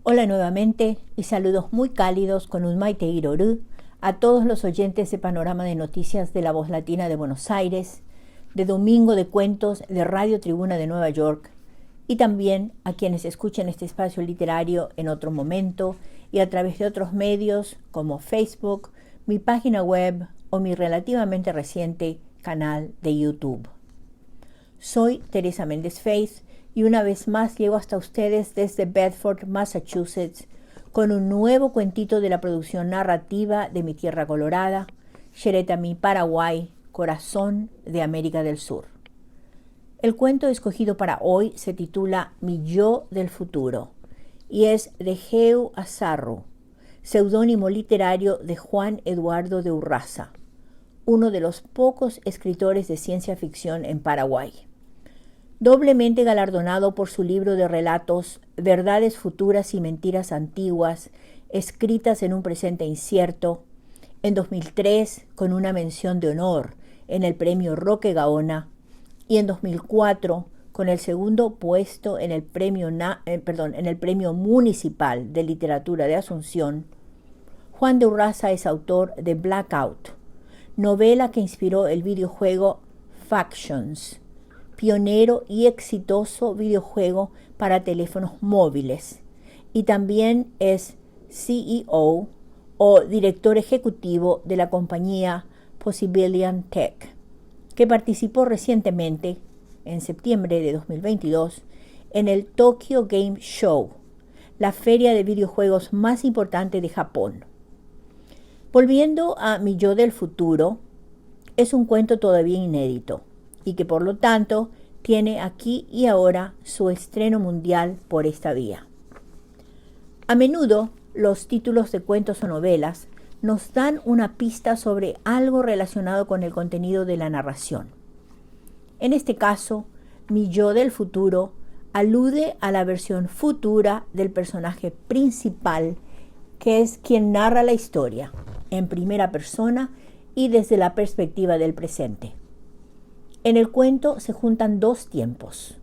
Hola nuevamente y saludos muy cálidos con un Maite Iroru a todos los oyentes de Panorama de Noticias de la Voz Latina de Buenos Aires, de Domingo de Cuentos de Radio Tribuna de Nueva York y también a quienes escuchen este espacio literario en otro momento y a través de otros medios como Facebook, mi página web o mi relativamente reciente canal de YouTube. Soy Teresa Méndez Faith y una vez más llego hasta ustedes desde Bedford, Massachusetts, con un nuevo cuentito de la producción narrativa de mi tierra colorada, Xeretami, Paraguay, corazón de América del Sur. El cuento escogido para hoy se titula Mi yo del futuro y es de Geu Azarru, seudónimo literario de Juan Eduardo de Urraza, uno de los pocos escritores de ciencia ficción en Paraguay. Doblemente galardonado por su libro de relatos Verdades futuras y mentiras antiguas, escritas en un presente incierto, en 2003 con una mención de honor en el premio Roque Gaona y en 2004 con el segundo puesto en el premio Municipal de Literatura de Asunción. Juan de Urraza es autor de Blackout, novela que inspiró el videojuego Factions, pionero y exitoso videojuego para teléfonos móviles, y también es CEO o director ejecutivo de la compañía Possibilian Tech, que participó recientemente, en septiembre de 2022, en el Tokyo Game Show, la feria de videojuegos más importante de Japón. Volviendo a Mi yo del futuro, es un cuento todavía inédito y que por lo tanto tiene aquí y ahora su estreno mundial por esta vía. A menudo los títulos de cuentos o novelas nos dan una pista sobre algo relacionado con el contenido de la narración. En este caso, Mi yo del futuro alude a la versión futura del personaje principal, que es quien narra la historia en primera persona y desde la perspectiva del presente. En el cuento se juntan dos tiempos.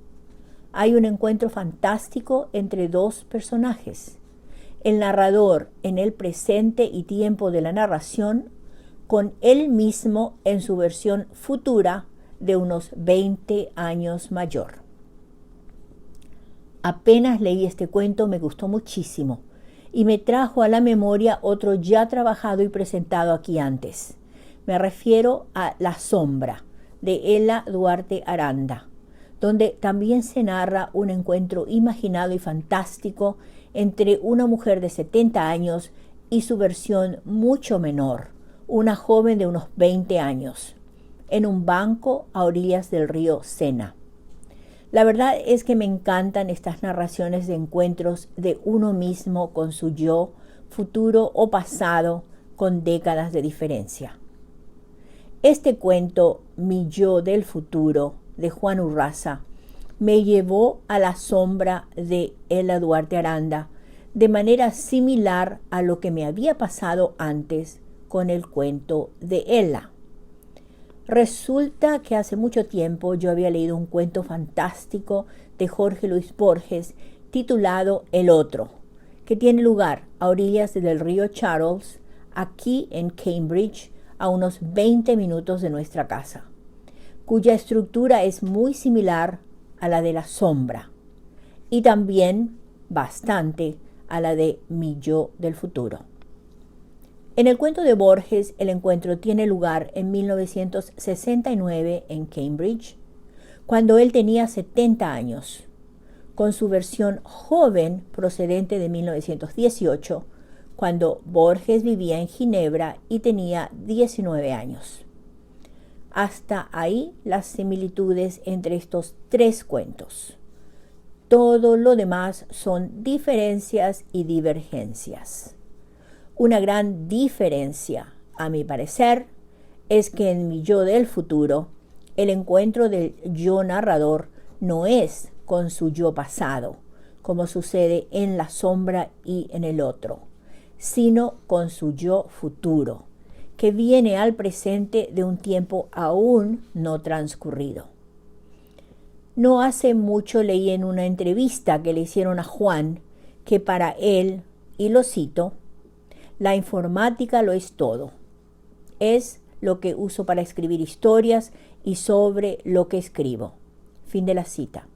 Hay un encuentro fantástico entre dos personajes. El narrador en el presente y tiempo de la narración, con él mismo en su versión futura de unos 20 años mayor. Apenas leí este cuento me gustó muchísimo y me trajo a la memoria otro ya trabajado y presentado aquí antes. Me refiero a La sombra, de Ela Duarte Aranda, donde también se narra un encuentro imaginado y fantástico entre una mujer de 70 años y su versión mucho menor, una joven de unos 20 años, en un banco a orillas del río Sena. La verdad es que me encantan estas narraciones de encuentros de uno mismo con su yo, futuro o pasado, con décadas de diferencia. Este cuento, Mi yo del futuro, de Juan Urraza, me llevó a La sombra de Ela Duarte Aranda, de manera similar a lo que me había pasado antes con el cuento de Ela. Resulta que hace mucho tiempo yo había leído un cuento fantástico de Jorge Luis Borges titulado El otro, que tiene lugar a orillas del río Charles, aquí en Cambridge, a unos 20 minutos de nuestra casa, cuya estructura es muy similar a la de La sombra y también bastante a la de Mi yo del futuro. En el cuento de Borges, el encuentro tiene lugar en 1969 en Cambridge, cuando él tenía 70 años, con su versión joven procedente de 1918, cuando Borges vivía en Ginebra y tenía 19 años. Hasta ahí las similitudes entre estos tres cuentos. Todo lo demás son diferencias y divergencias. Una gran diferencia, a mi parecer, es que en Mi yo del futuro, el encuentro del yo narrador no es con su yo pasado, como sucede en La sombra y en el otro, sino con su yo futuro, que viene al presente de un tiempo aún no transcurrido. No hace mucho leí en una entrevista que le hicieron a Juan que para él, y lo cito, la informática lo es todo. Es lo que uso para escribir historias y sobre lo que escribo. Fin de la cita.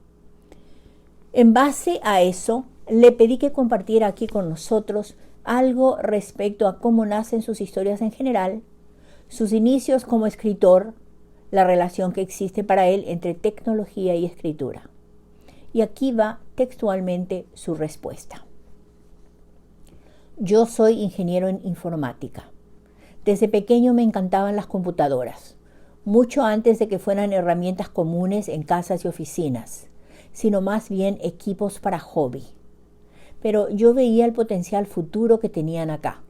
En base a eso, le pedí que compartiera aquí con nosotros algo respecto a cómo nacen sus historias en general, sus inicios como escritor, la relación que existe para él entre tecnología y escritura. Y aquí va textualmente su respuesta. Yo soy ingeniero en informática. Desde pequeño me encantaban las computadoras, mucho antes de que fueran herramientas comunes en casas y oficinas, sino más bien equipos para hobby. Pero yo veía el potencial futuro que tenían acá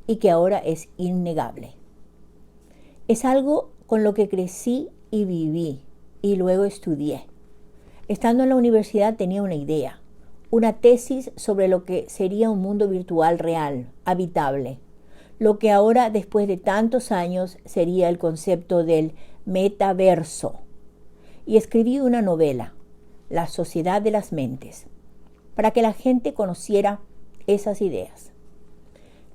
y que ahora es innegable. Es algo con lo que crecí y viví y luego estudié. Estando en la universidad tenía una idea, una tesis sobre lo que sería un mundo virtual real, habitable, lo que ahora, después de tantos años, sería el concepto del metaverso. Y escribí una novela, La Sociedad de las Mentes, para que la gente conociera esas ideas.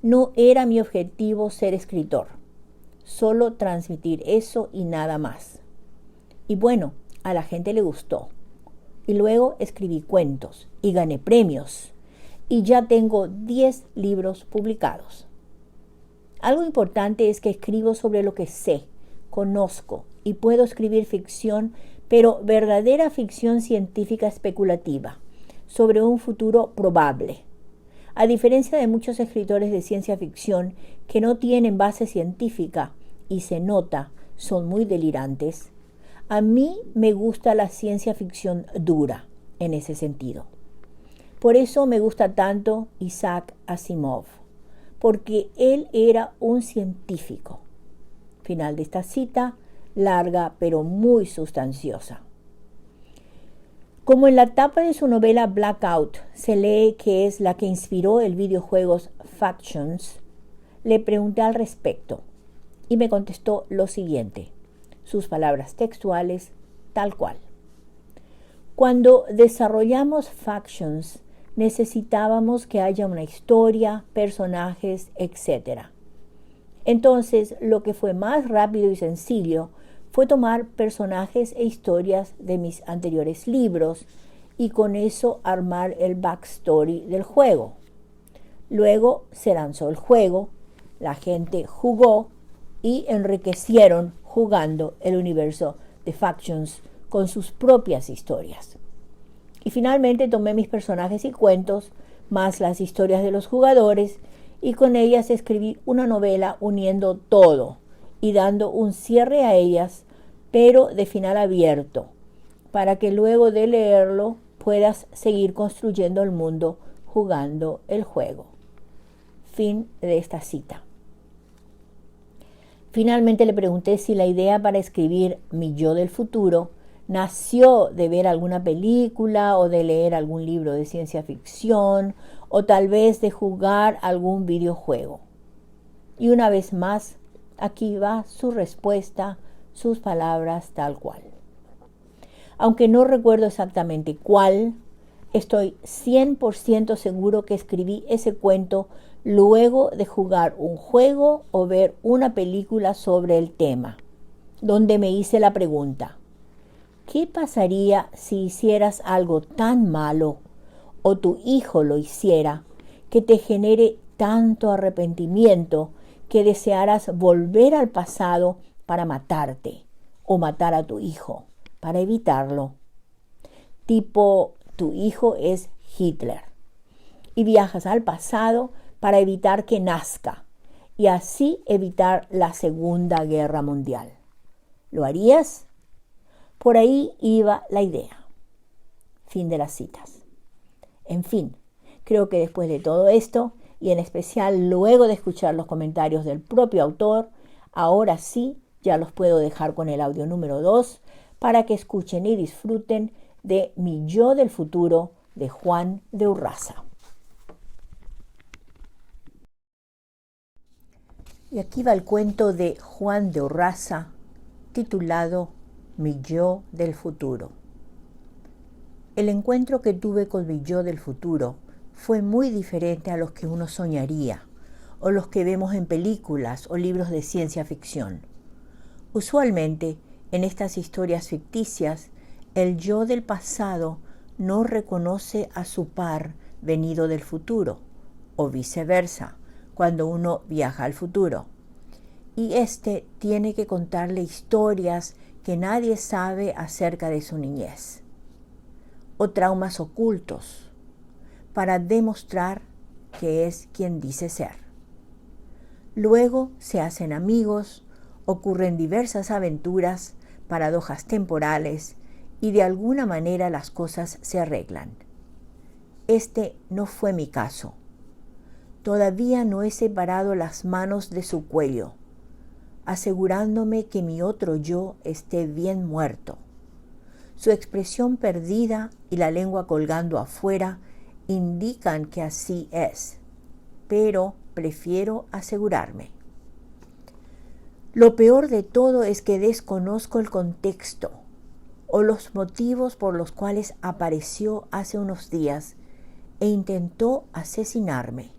No era mi objetivo ser escritor, solo transmitir eso y nada más. Y bueno, a la gente le gustó. Y luego escribí cuentos y gané premios. Y ya tengo 10 libros publicados. Algo importante es que escribo sobre lo que sé, conozco y puedo escribir ficción, pero verdadera ficción científica especulativa, sobre un futuro probable. A diferencia de muchos escritores de ciencia ficción que no tienen base científica y se nota, son muy delirantes, a mí me gusta la ciencia ficción dura en ese sentido. Por eso me gusta tanto Isaac Asimov, porque él era un científico. Final de esta cita, larga pero muy sustanciosa. Como en la tapa de su novela Blackout se lee que es la que inspiró el videojuego Factions, le pregunté al respecto y me contestó lo siguiente, sus palabras textuales tal cual. Cuando desarrollamos Factions, necesitábamos que haya una historia, personajes, etc. Entonces, lo que fue más rápido y sencillo fue tomar personajes e historias de mis anteriores libros y con eso armar el backstory del juego. Luego se lanzó el juego, la gente jugó y enriquecieron jugando el universo de Factions con sus propias historias. Y finalmente tomé mis personajes y cuentos, más las historias de los jugadores, y con ellas escribí una novela uniendo todo y dando un cierre a ellas, pero de final abierto, para que luego de leerlo puedas seguir construyendo el mundo jugando el juego. Fin de esta cita. Finalmente le pregunté si la idea para escribir Mi Yo del Futuro nació de ver alguna película o de leer algún libro de ciencia ficción o tal vez de jugar algún videojuego. Y una vez más, aquí va su respuesta, sus palabras tal cual. Aunque no recuerdo exactamente cuál, estoy 100% seguro que escribí ese cuento luego de jugar un juego o ver una película sobre el tema, donde me hice la pregunta, ¿qué pasaría si hicieras algo tan malo o tu hijo lo hiciera que te genere tanto arrepentimiento que desearas volver al pasado para matarte o matar a tu hijo para evitarlo? Tipo, tu hijo es Hitler y viajas al pasado para evitar que nazca y así evitar la Segunda Guerra Mundial. ¿Lo harías? Por ahí iba la idea. Fin de las citas. En fin, creo que después de todo esto, y en especial luego de escuchar los comentarios del propio autor, ahora sí ya los puedo dejar con el audio número 2 para que escuchen y disfruten de Mi Yo del Futuro de Juan de Urraza. Y aquí va el cuento de Juan de Urraza, titulado Mi Yo del Futuro. El encuentro que tuve con mi yo del futuro fue muy diferente a los que uno soñaría, o los que vemos en películas o libros de ciencia ficción. Usualmente, en estas historias ficticias, el yo del pasado no reconoce a su par venido del futuro, o viceversa, cuando uno viaja al futuro. Y éste tiene que contarle historias que nadie sabe acerca de su niñez, o traumas ocultos, para demostrar que es quien dice ser. Luego se hacen amigos, ocurren diversas aventuras, paradojas temporales, y de alguna manera las cosas se arreglan. Este no fue mi caso. Todavía no he separado las manos de su cuello, asegurándome que mi otro yo esté bien muerto. Su expresión perdida y la lengua colgando afuera indican que así es, pero prefiero asegurarme. Lo peor de todo es que desconozco el contexto o los motivos por los cuales apareció hace unos días e intentó asesinarme.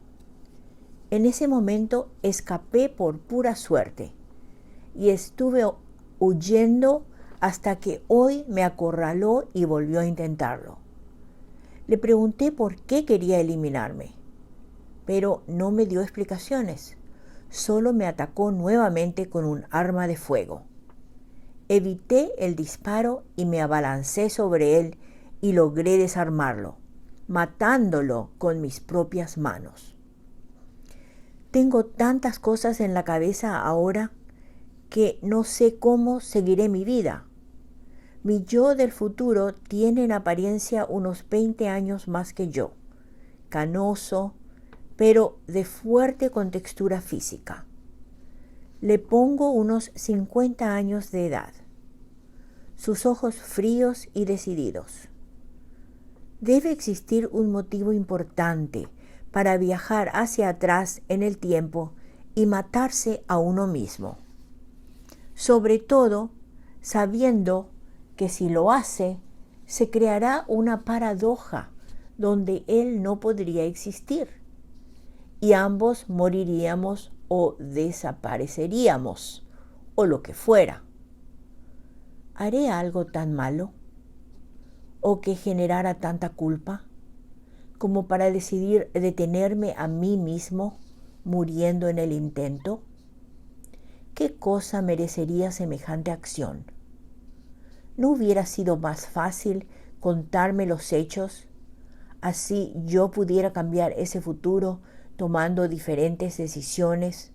En ese momento escapé por pura suerte y estuve huyendo hasta que hoy me acorraló y volvió a intentarlo. Le pregunté por qué quería eliminarme, pero no me dio explicaciones. Solo me atacó nuevamente con un arma de fuego. Evité el disparo y me abalancé sobre él y logré desarmarlo, matándolo con mis propias manos. Tengo tantas cosas en la cabeza ahora que no sé cómo seguiré mi vida. Mi yo del futuro tiene en apariencia unos 20 años más que yo, canoso, pero de fuerte contextura física. Le pongo unos 50 años de edad. Sus ojos fríos y decididos. Debe existir un motivo importante para viajar hacia atrás en el tiempo y matarse a uno mismo. Sobre todo, sabiendo que si lo hace, se creará una paradoja donde él no podría existir y ambos moriríamos o desapareceríamos o lo que fuera. ¿Haré algo tan malo o que generara tanta culpa como para decidir detenerme a mí mismo muriendo en el intento? ¿Qué cosa merecería semejante acción? ¿No hubiera sido más fácil contarme los hechos? Así yo pudiera cambiar ese futuro tomando diferentes decisiones,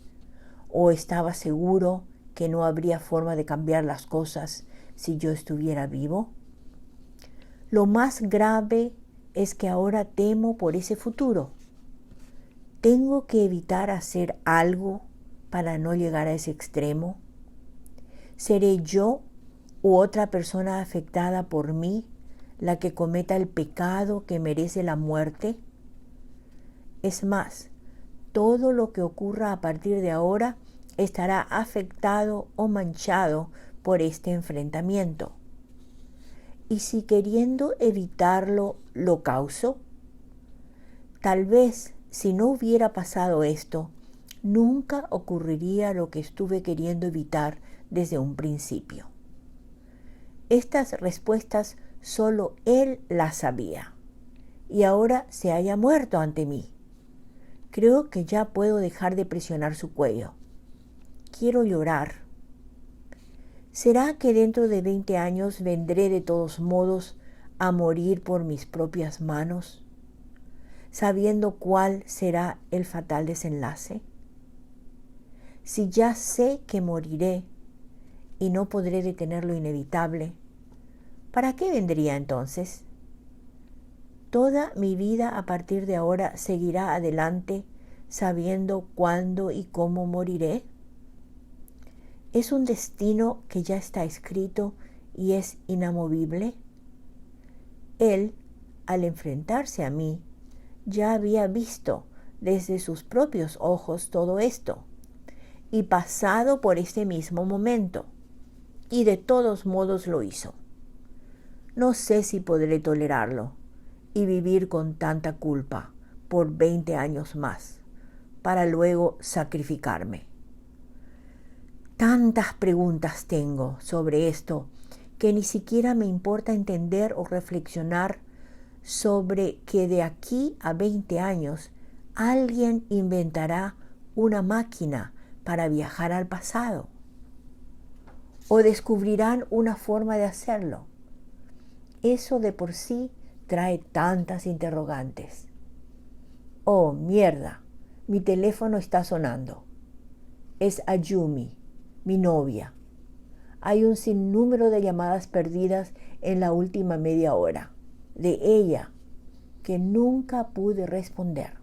¿o estaba seguro que no habría forma de cambiar las cosas si yo estuviera vivo? Lo más grave es que ahora temo por ese futuro. ¿Tengo que evitar hacer algo para no llegar a ese extremo? ¿Seré yo u otra persona afectada por mí la que cometa el pecado que merece la muerte? Es más, todo lo que ocurra a partir de ahora estará afectado o manchado por este enfrentamiento. ¿Y si queriendo evitarlo lo causo? Tal vez si no hubiera pasado esto, nunca ocurriría lo que estuve queriendo evitar desde un principio. Estas respuestas solo él las sabía, y ahora se haya muerto ante mí. Creo que ya puedo dejar de presionar su cuello. Quiero llorar. ¿Será que dentro de 20 años vendré de todos modos a morir por mis propias manos, sabiendo cuál será el fatal desenlace? Si ya sé que moriré y no podré detener lo inevitable, ¿para qué vendría entonces? Toda mi vida a partir de ahora seguirá adelante sabiendo cuándo y cómo moriré. ¿Es un destino que ya está escrito y es inamovible? Él, al enfrentarse a mí, ya había visto desde sus propios ojos todo esto y pasado por este mismo momento, y de todos modos lo hizo. No sé si podré tolerarlo y vivir con tanta culpa por 20 años más, para luego sacrificarme. Tantas preguntas tengo sobre esto que ni siquiera me importa entender o reflexionar sobre que de aquí a 20 años alguien inventará una máquina para viajar al pasado o descubrirán una forma de hacerlo. Eso de por sí trae tantas interrogantes. Oh, mierda, mi teléfono está sonando. Es Ayumi, mi novia. Hay un sinnúmero de llamadas perdidas en la última media hora, de ella, que nunca pude responder.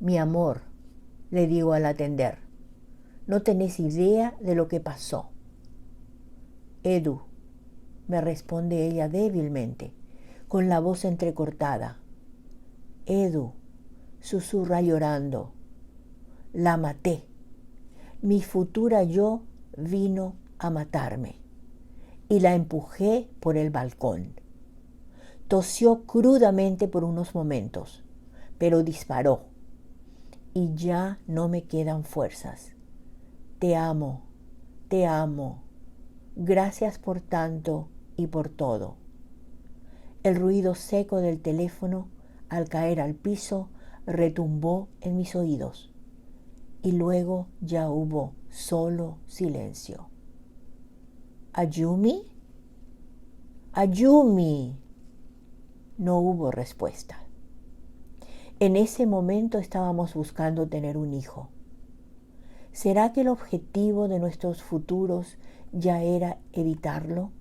Mi amor, le digo al atender, no tenés idea de lo que pasó. Edu, me responde ella débilmente, con la voz entrecortada. Edu, susurra llorando, la maté. Mi futura yo vino a matarme y la empujé por el balcón. Tosió crudamente por unos momentos, pero disparó y ya no me quedan fuerzas. Te amo, gracias por tanto y por todo. El ruido seco del teléfono al caer al piso retumbó en mis oídos y luego ya hubo solo silencio. ¿Ayumi? ¡Ayumi! No hubo respuesta. En ese momento estábamos buscando tener un hijo. ¿Será que el objetivo de nuestros futuros ya era evitarlo?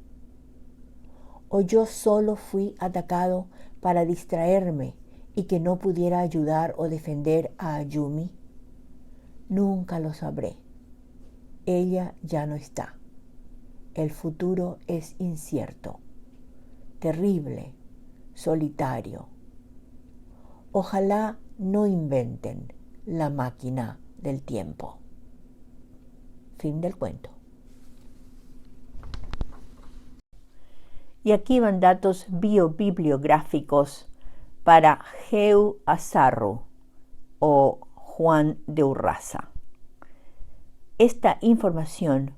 ¿O yo solo fui atacado para distraerme y que no pudiera ayudar o defender a Ayumi? Nunca lo sabré. Ella ya no está. El futuro es incierto, terrible, solitario. Ojalá no inventen la máquina del tiempo. Fin del cuento. Y aquí van datos biobibliográficos para Geu Azarru o Juan de Urraza. Esta información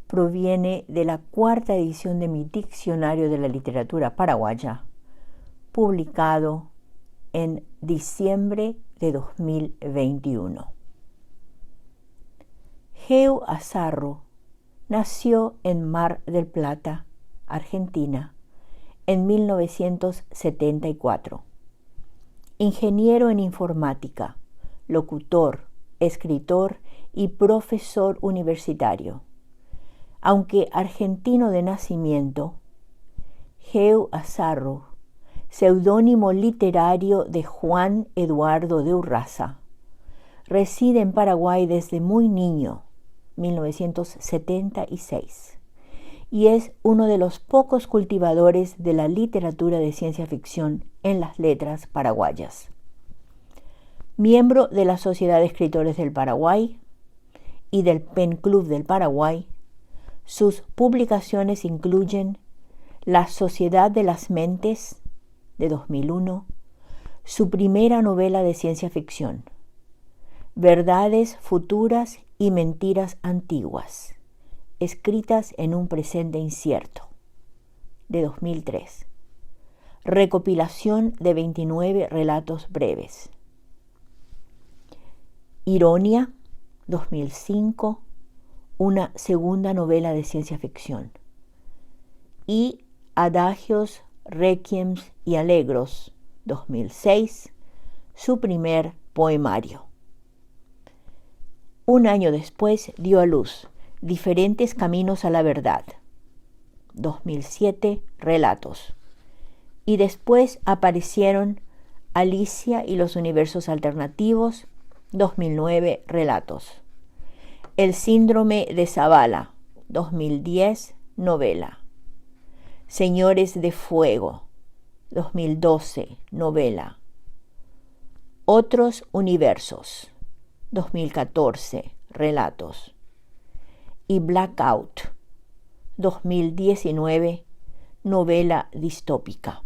proviene de la cuarta edición de mi Diccionario de la Literatura Paraguaya, publicado en diciembre de 2021. Geu Azarru nació en Mar del Plata, Argentina, en 1974. Ingeniero en informática, locutor, escritor y profesor universitario. Aunque argentino de nacimiento, Geu Azarru, seudónimo literario de Juan Eduardo de Urraza, reside en Paraguay desde muy niño, 1976, y es uno de los pocos cultivadores de la literatura de ciencia ficción en las letras paraguayas. Miembro de la Sociedad de Escritores del Paraguay y del Pen Club del Paraguay, sus publicaciones incluyen La Sociedad de las Mentes, de 2001, su primera novela de ciencia ficción, Verdades Futuras y Mentiras Antiguas, escritas en un presente incierto, de 2003, recopilación de 29 relatos breves. Ironia, 2005, una segunda novela de ciencia ficción. Y Adagios, Requiems y Alegros, 2006, su primer poemario. Un año después dio a luz Diferentes Caminos a la Verdad, 2007, relatos. Y después aparecieron Alicia y los Universos Alternativos, 2009, relatos. El Síndrome de Zavala, 2010, novela. Señores de Fuego, 2012, novela. Otros Universos, 2014, relatos. Y Blackout, 2019, novela distópica.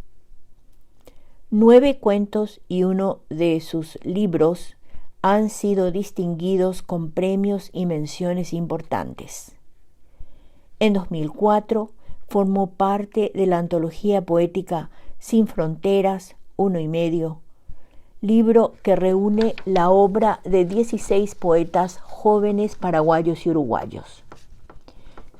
9 cuentos y uno de sus libros han sido distinguidos con premios y menciones importantes. En 2004 formó parte de la antología poética Sin Fronteras, 1,5, libro que reúne la obra de 16 poetas jóvenes paraguayos y uruguayos.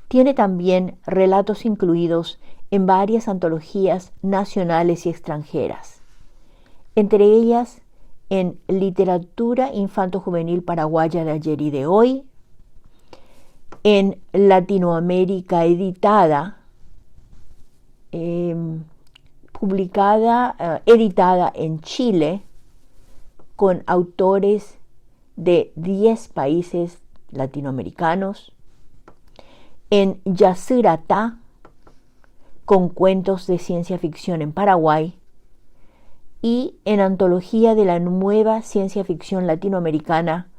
Tiene también relatos incluidos en varias antologías nacionales y extranjeras, entre ellas en Literatura Infanto-Juvenil Paraguaya de ayer y de hoy, en Latinoamérica Editada, editada en Chile, con autores de 10 países latinoamericanos, en Yacyretá, con cuentos de ciencia ficción en Paraguay, y en Antología de la Nueva Ciencia Ficción Latinoamericana,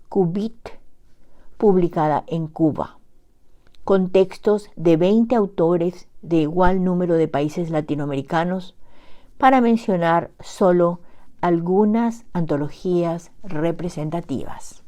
Cubit, publicada en Cuba, con textos de 20 autores de igual número de países latinoamericanos, para mencionar solo algunas antologías representativas.